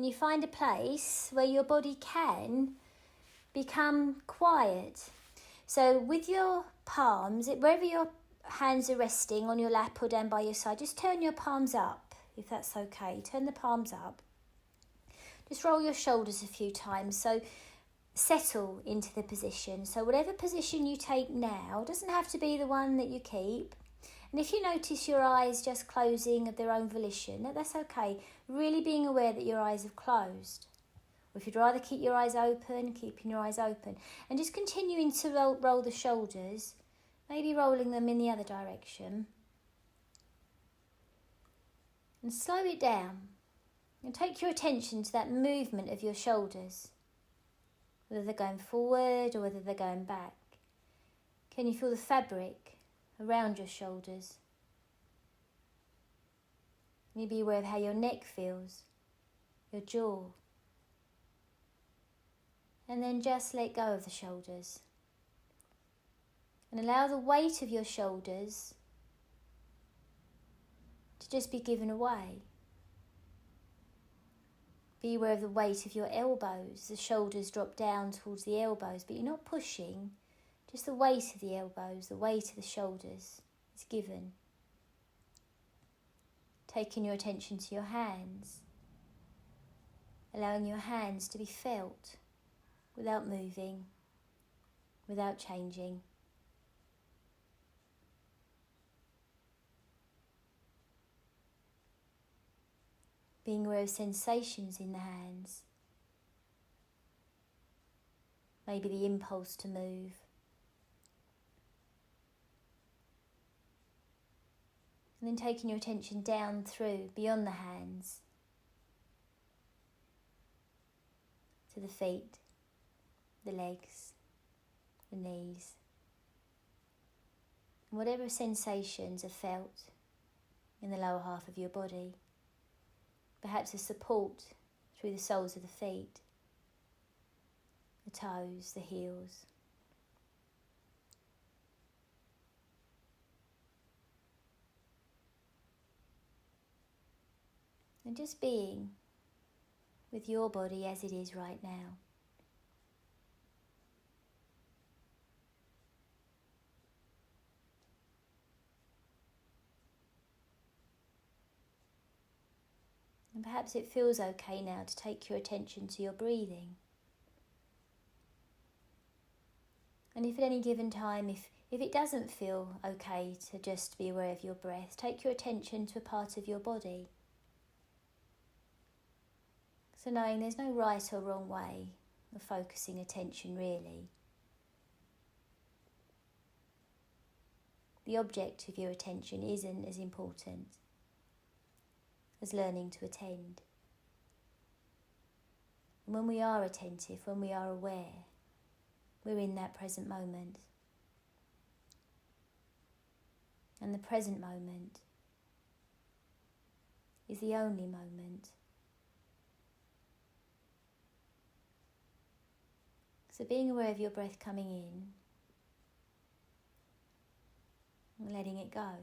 and you find a place where your body can become quiet. So with your palms, wherever your hands are resting, on your lap or down by your side, just turn your palms up, if that's okay. Turn the palms up. Just roll your shoulders a few times. So settle into the position. So whatever position you take now, doesn't have to be the one that you keep. And if you notice your eyes just closing of their own volition, that's okay. Really being aware that your eyes have closed. Or if you'd rather keep your eyes open, keeping your eyes open. And just continuing to roll the shoulders, maybe rolling them in the other direction. And slow it down. And take your attention to that movement of your shoulders. Whether they're going forward or whether they're going back. Can you feel the fabric around your shoulders? Can you be aware of how your neck feels, your jaw? And then just let go of the shoulders. And allow the weight of your shoulders to just be given away. Be aware of the weight of your elbows. The shoulders drop down towards the elbows, but you're not pushing. Just the weight of the elbows, the weight of the shoulders is given. Taking your attention to your hands. Allowing your hands to be felt without moving, without changing. Being aware of sensations in the hands. Maybe the impulse to move. And then taking your attention down through, beyond the hands, to the feet, the legs, the knees. And whatever sensations are felt in the lower half of your body. Perhaps a support through the soles of the feet, the toes, the heels. And just being with your body as it is right now. And perhaps it feels okay now to take your attention to your breathing. And if at any given time, if it doesn't feel okay to just be aware of your breath, take your attention to a part of your body. So knowing there's no right or wrong way of focusing attention really. The object of your attention isn't as important as learning to attend. And when we are attentive, when we are aware, we're in that present moment. And the present moment is the only moment. So being aware of your breath coming in and letting it go.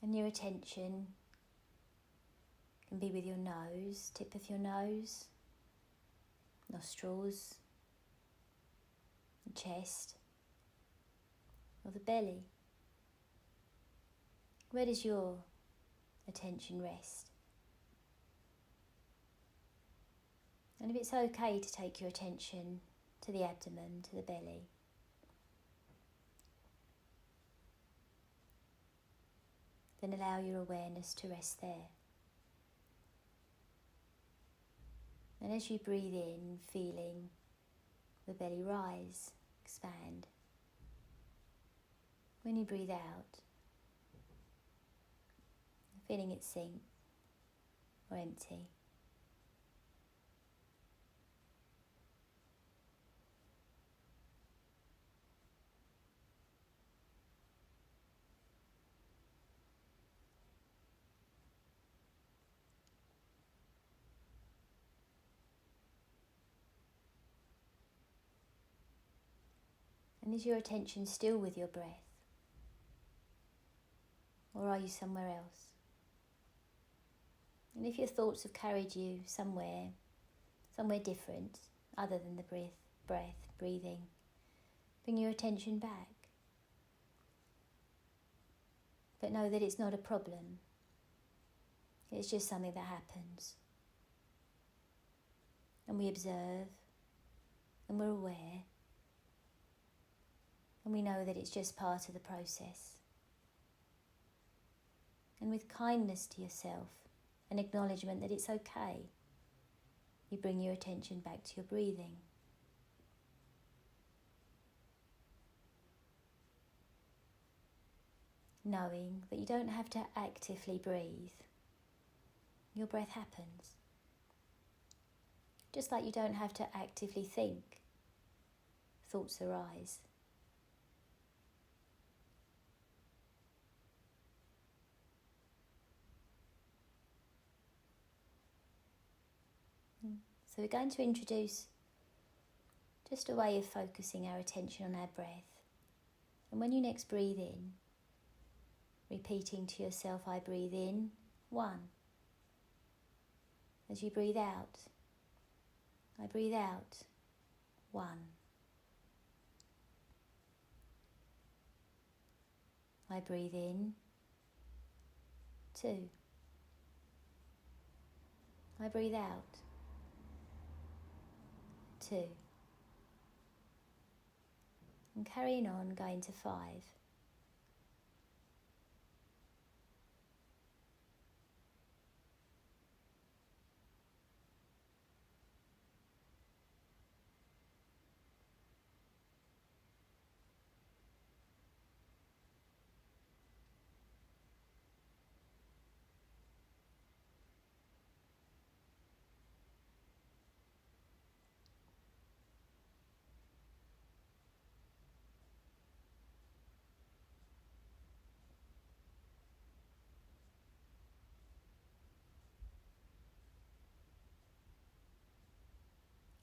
And your attention can be with your nose, tip of your nose, nostrils, the chest, or the belly. Where does your attention rest? And if it's okay to take your attention to the abdomen, to the belly, then allow your awareness to rest there. And as you breathe in, feeling the belly rise, expand. When you breathe out, feeling it sink or empty. And is your attention still with your breath? Or are you somewhere else? And if your thoughts have carried you somewhere different, other than the breathing, bring your attention back. But know that it's not a problem. It's just something that happens. And we observe, and we're aware, and we know that it's just part of the process. And with kindness to yourself, an acknowledgement that it's okay, you bring your attention back to your breathing. Knowing that you don't have to actively breathe. Your breath happens. Just like you don't have to actively think. Thoughts arise. So we're going to introduce just a way of focusing our attention on our breath. And when you next breathe in, repeating to yourself, I breathe in, 1. As you breathe out, I breathe out, 1. I breathe in, 2. I breathe out, 2. And carrying on, going to 5.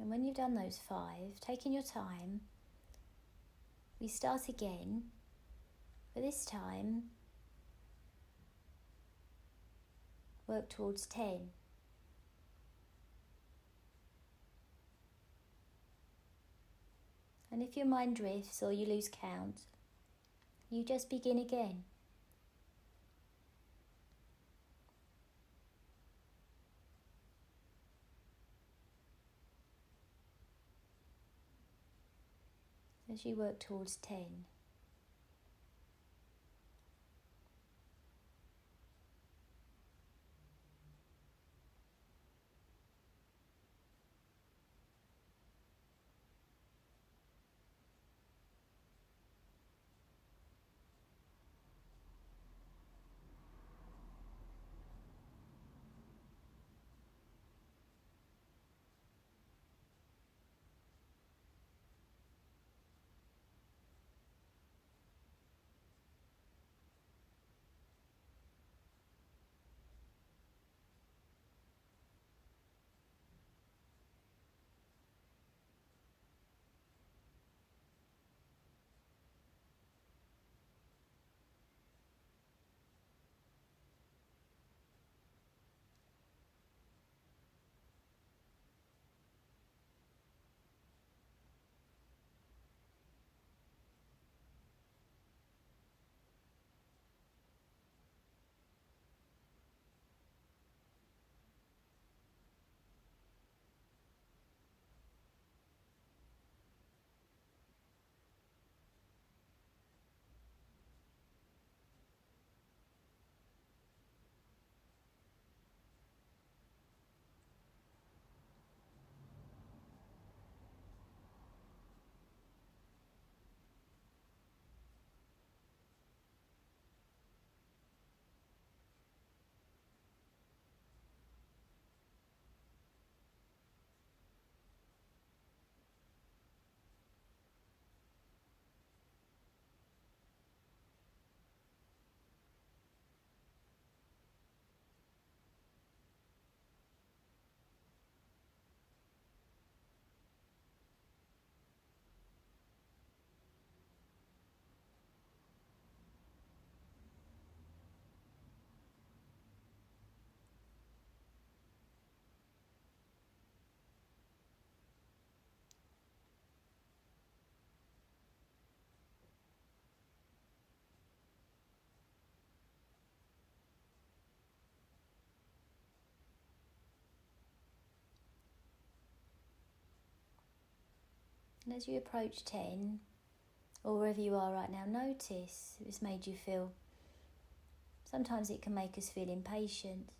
And when you've done those 5, taking your time, we start again, but this time work towards 10. And if your mind drifts or you lose count, you just begin again. As you work towards 10. And as you approach 10, or wherever you are right now, notice if it's made you feel. Sometimes it can make us feel impatient.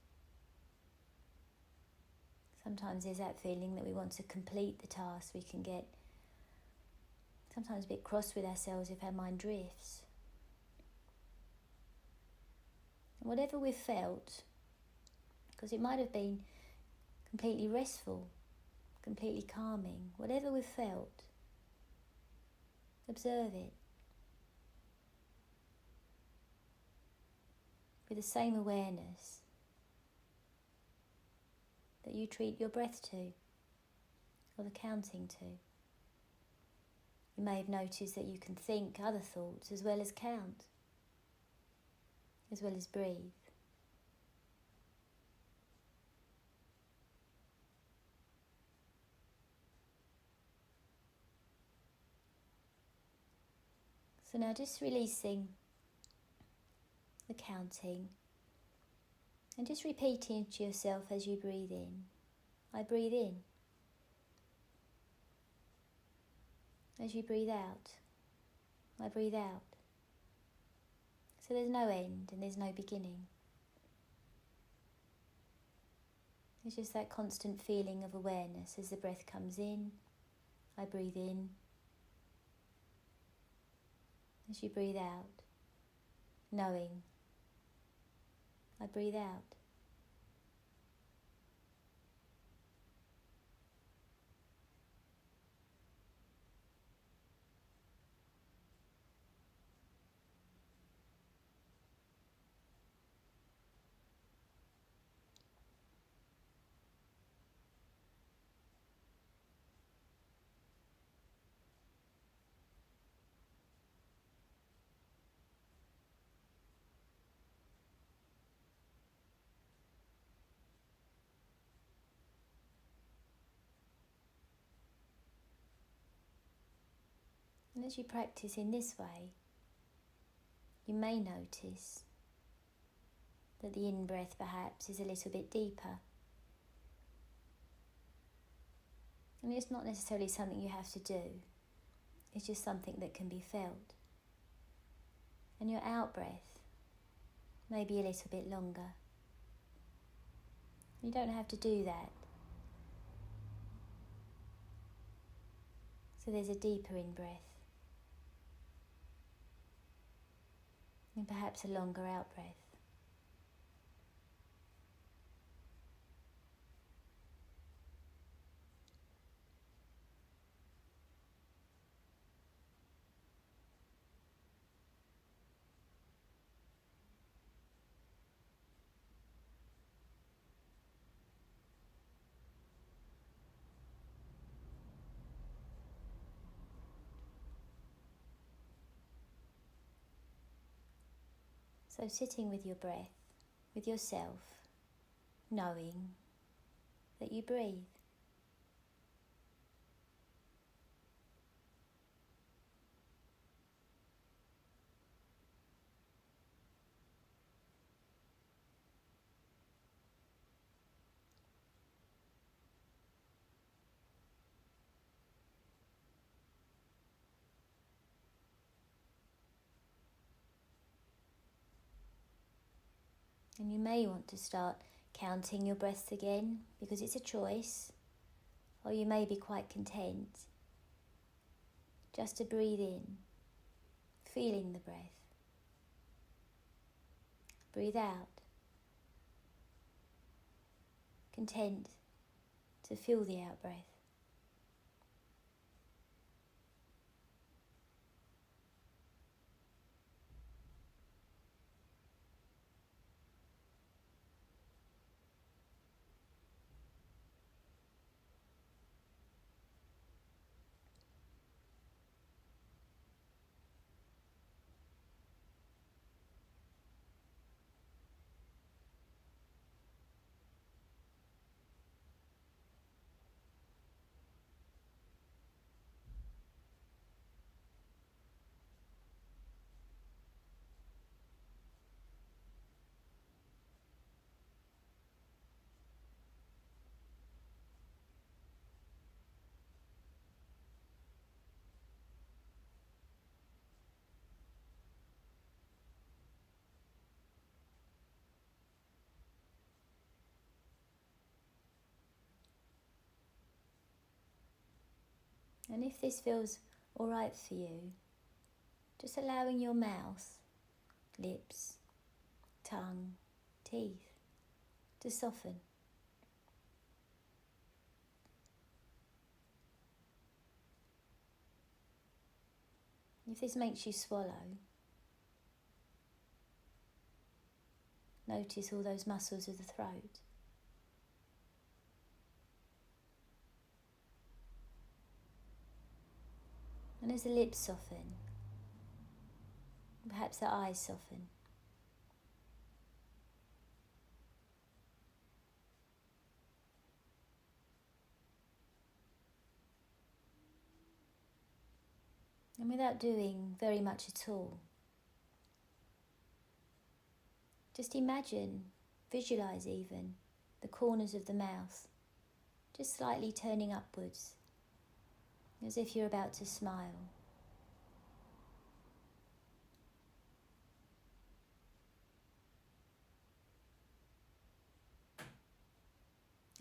Sometimes there's that feeling that we want to complete the task. We can get sometimes a bit cross with ourselves if our mind drifts. And whatever we've felt, because it might have been completely restful, completely calming, whatever we've felt, observe it with the same awareness that you treat your breath to, or the counting to. You may have noticed that you can think other thoughts as well as count, as well as breathe. So now just releasing the counting and just repeating to yourself as you breathe in. I breathe in. As you breathe out, I breathe out. So there's no end and there's no beginning. It's just that constant feeling of awareness as the breath comes in. I breathe in. As you breathe out, knowing. I breathe out. And as you practice in this way, you may notice that the in-breath perhaps is a little bit deeper. And it's not necessarily something you have to do. It's just something that can be felt. And your out-breath may be a little bit longer. You don't have to do that. So there's a deeper in-breath. And perhaps a longer out-breath. So sitting with your breath, with yourself, knowing that you breathe. And you may want to start counting your breaths again because it's a choice, or you may be quite content just to breathe in, feeling the breath. Breathe out, content to feel the out-breath. And if this feels all right for you, just allowing your mouth, lips, tongue, teeth to soften. If this makes you swallow, notice all those muscles of the throat. And as the lips soften, perhaps the eyes soften. And without doing very much at all, just imagine, visualize even, the corners of the mouth just slightly turning upwards, as if you're about to smile.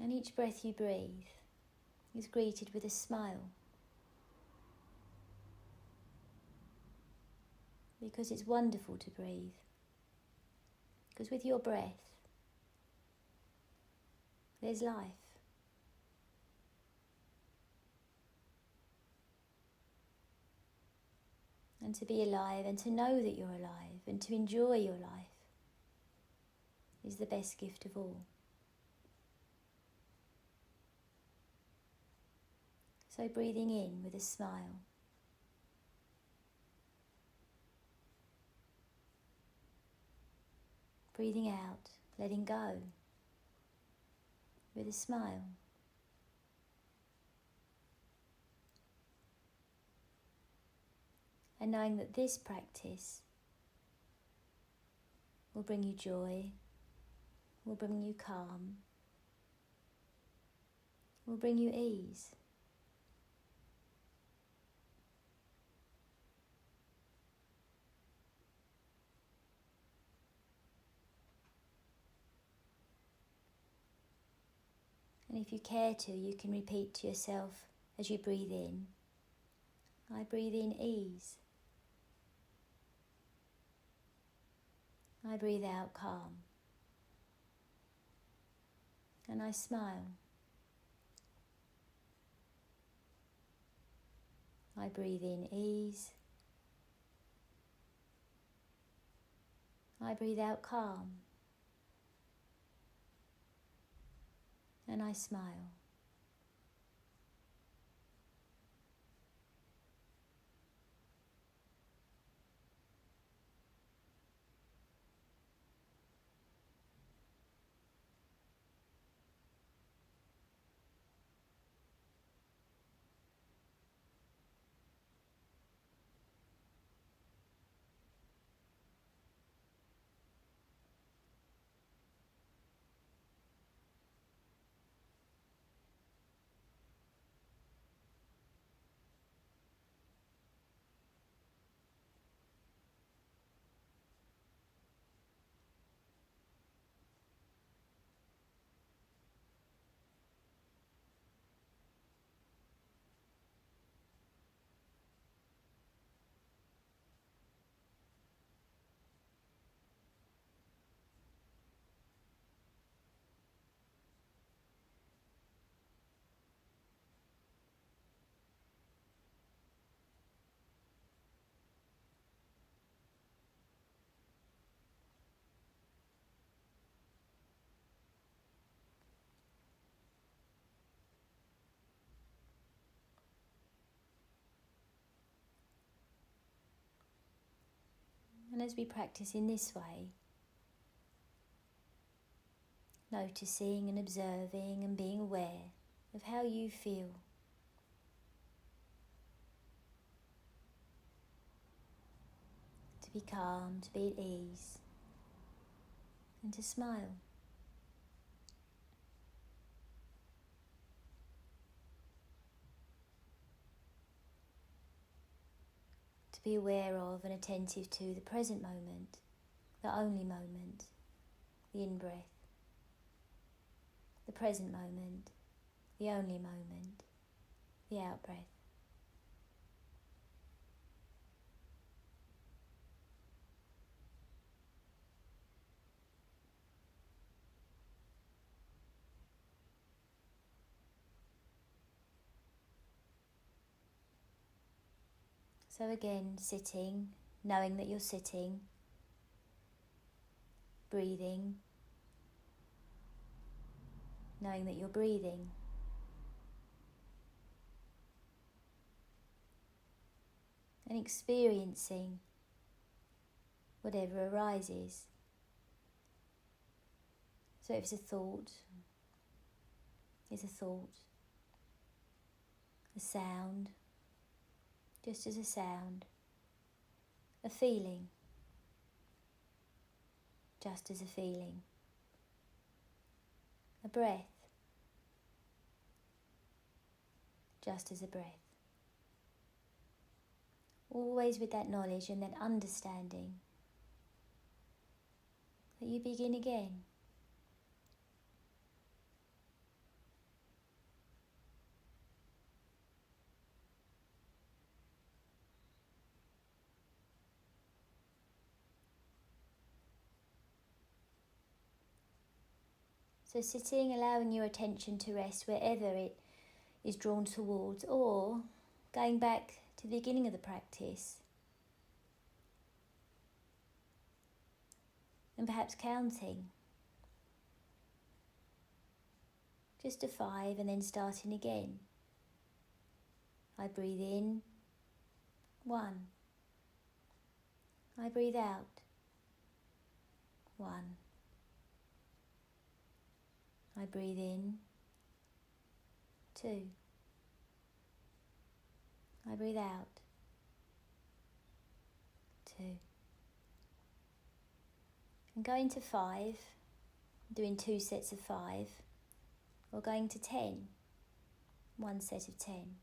And each breath you breathe is greeted with a smile, because it's wonderful to breathe. Because with your breath, there's life. And to be alive and to know that you're alive and to enjoy your life is the best gift of all. So breathing in with a smile. Breathing out, letting go with a smile. And knowing that this practice will bring you joy, will bring you calm, will bring you ease. And if you care to, you can repeat to yourself as you breathe in, I breathe in ease. I breathe out calm. And I smile. I breathe in ease. I breathe out calm. And I smile. And as we practice in this way, noticing and observing and being aware of how you feel. To be calm, to be at ease, and to smile. To be aware of and attentive to the present moment, the only moment, the in-breath. The present moment, the only moment, the out-breath. So again, sitting, knowing that you're sitting, breathing, knowing that you're breathing. And experiencing whatever arises. So if it's a thought, it's a thought. A sound, just as a sound. A feeling, just as a feeling. A breath, just as a breath. Always with that knowledge and that understanding that you begin again. So sitting, allowing your attention to rest wherever it is drawn towards, or going back to the beginning of the practice and perhaps counting. Just to 5 and then starting again. I breathe in, 1. I breathe out, 1. I breathe in, 2. I breathe out, 2. And going to 5, doing 2 sets of 5, or going to 10, 1 set of 10.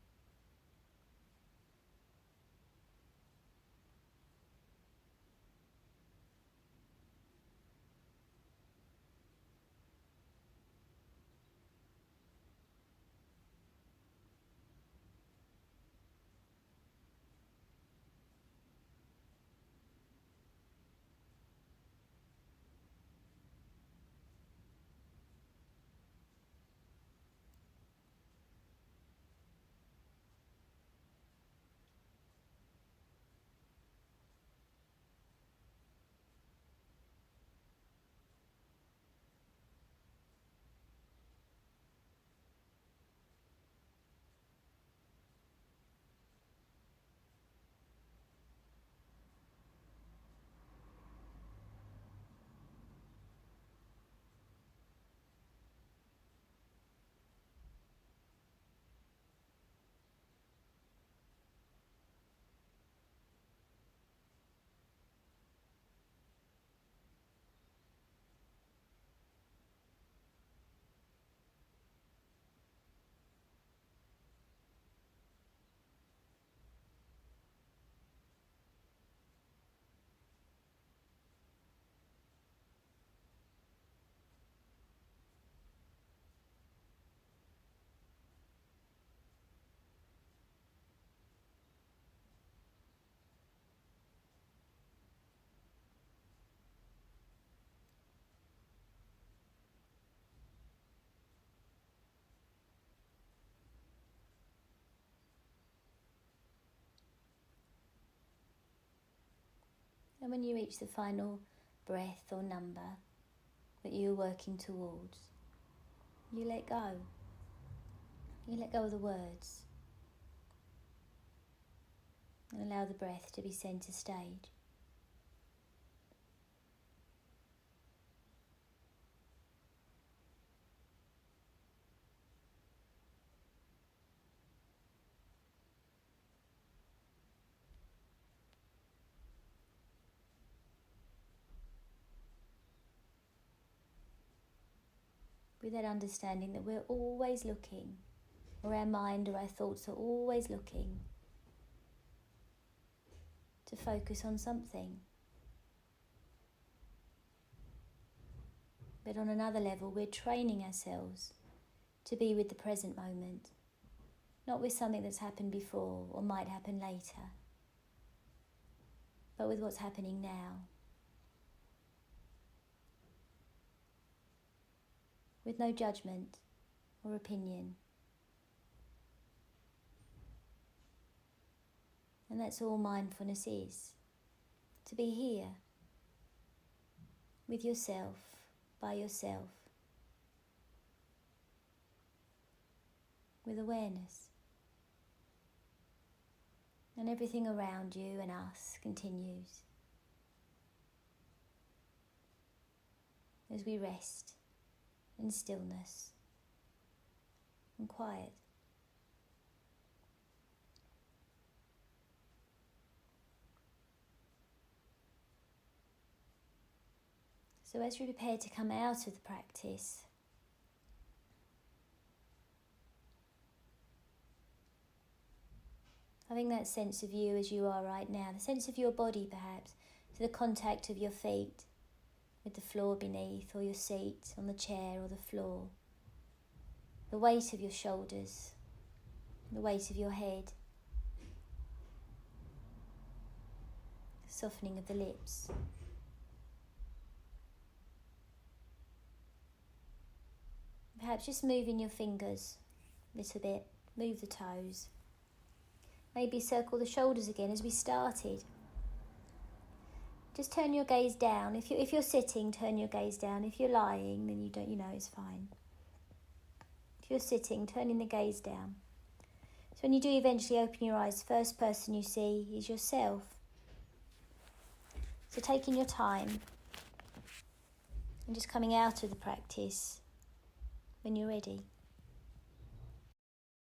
And when you reach the final breath or number that you're working towards, you let go. You let go of the words and allow the breath to be centre stage. With that understanding that we're always looking, or our mind or our thoughts are always looking to focus on something. But on another level, we're training ourselves to be with the present moment, not with something that's happened before or might happen later, but with what's happening now. With no judgment or opinion. And that's all mindfulness is. To be here, with yourself, by yourself, with awareness. And everything around you and us continues as we rest in stillness and quiet. So as you prepare to come out of the practice, having that sense of you as you are right now, the sense of your body perhaps, to the contact of your feet with the floor beneath, or your seat on the chair or the floor, the weight of your shoulders, the weight of your head, the softening of the lips. Perhaps just moving your fingers a little bit, move the toes. Maybe circle the shoulders again as we started. Just turn your gaze down. If you're sitting, turn your gaze down. If you're lying, then it's fine. If you're sitting, turning the gaze down. So when you do eventually open your eyes, the first person you see is yourself. So taking your time and just coming out of the practice when you're ready.